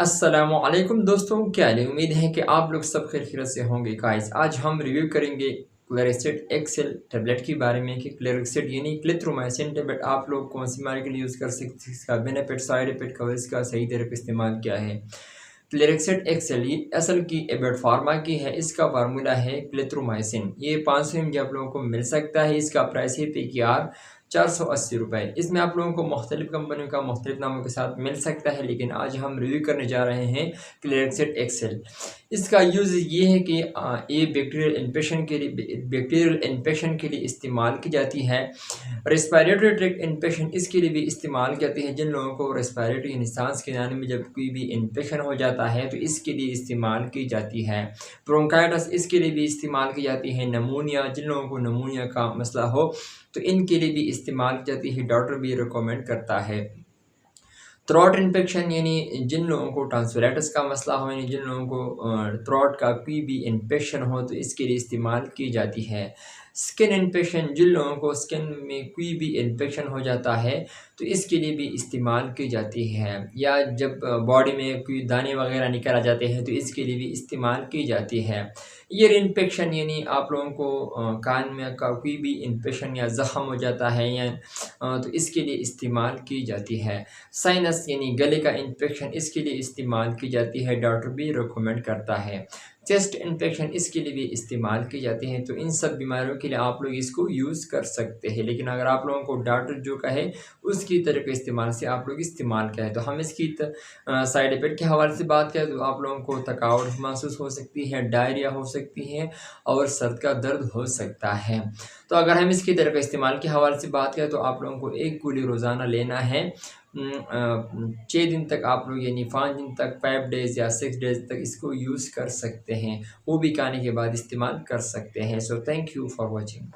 अस्सलामुअलैकुम दोस्तों, क्या हाल है। उम्मीद है कि आप लोग सब खैरियत से होंगे। गाइस, आज हम रिव्यू करेंगे क्लेरासेट एक्सेल टैबलेट के बारे में कि क्लेरासेट यानी क्लिथ्रोमाइसिन टैबलेट आप लोग कौन सी बीमारी के लिए यूज़ कर सकते हैं, इसका बेनिफिट, साइड इफेक्ट का, इसका सही तरह का इस्तेमाल क्या है। क्लेरासेट एक्सेल ये असल की एबेट फार्मा की है। इसका फार्मूला है क्लिथ्रोमाइसिन। ये 500 mg आप लोगों को मिल सकता है। इसका प्राइस है PKR 480 रुपये। इसमें आप लोगों को मुख्तलिफ कंपनियों का मुख्तलिफ नामों के साथ मिल सकता है, लेकिन आज हम रिव्यू करने जा रहे हैं क्लेरासेट एक्सेल। इसका यूज़ ये है कि ये बैक्टीरियल इन्फेक्शन के लिए इस्तेमाल की जाती है। रेस्पिरेटरी ट्रैक्ट इन्फेक्शन इसके लिए भी इस्तेमाल की जाती है। जिन लोगों को रेस्पिरेटरी यानी सांस के जाने में जब कोई भी इन्फेक्शन हो जाता है तो इसके लिए इस्तेमाल की जाती है। ब्रोंकाइटिस इसके लिए भी इस्तेमाल की जाती है। नमूनिया, जिन लोगों को नमूनिया का मसला हो तो इनके लिए भी इस्तेमाल की जाती है। डॉक्टर भी रिकमेंड करता है। थ्रोट इन्फेक्शन यानी जिन लोगों को टॉन्सिलाइटिस का मसला हो, यानी जिन लोगों को थ्रोट का कोई भी इन्फेक्शन हो तो इसके लिए इस्तेमाल की जाती है। स्किन इन्फेक्शन, जिन लोगों को स्किन में कोई भी इन्फेक्शन हो जाता है तो इसके लिए भी इस्तेमाल की जाती है। या जब बॉडी में कोई दाने वगैरह निकल आ जाते हैं तो इसके लिए भी इस्तेमाल की जाती है। ईयर इन्फेक्शन यानी आप लोगों को कान में का कोई भी इन्फेक्शन या ज़ख़म हो जाता है या तो इसके लिए इस्तेमाल की जाती है। साइनस यानी गले का इन्फेक्शन इसके लिए इस्तेमाल की जाती है। डॉक्टर भी रिकमेंड करता है। चेस्ट इन्फेक्शन इसके लिए भी इस्तेमाल की जाती है। तो इन सब बीमारियों के लिए आप लोग इसको यूज़ कर सकते हैं, लेकिन अगर आप लोगों को डॉक्टर जो कहे उसकी तरह के इस्तेमाल से आप लोग इस्तेमाल करें। तो हम इसकी साइड इफ़ेक्ट के हवाले से बात करें तो आप लोगों को थकावट महसूस हो सकती है, डायरिया हो सकती है और सर का दर्द हो सकता है। तो अगर हम इसकी तरह का इस्तेमाल के हवाले से बात करें तो आप लोगों को एक गोली रोज़ाना लेना है। 6 दिन तक आप लोग यानी 5 दिन तक, 5 डेज़ या 6 डेज़ तक इसको यूज़ कर सकते हैं। वो भी खाने के बाद इस्तेमाल कर सकते हैं। So thank you for watching.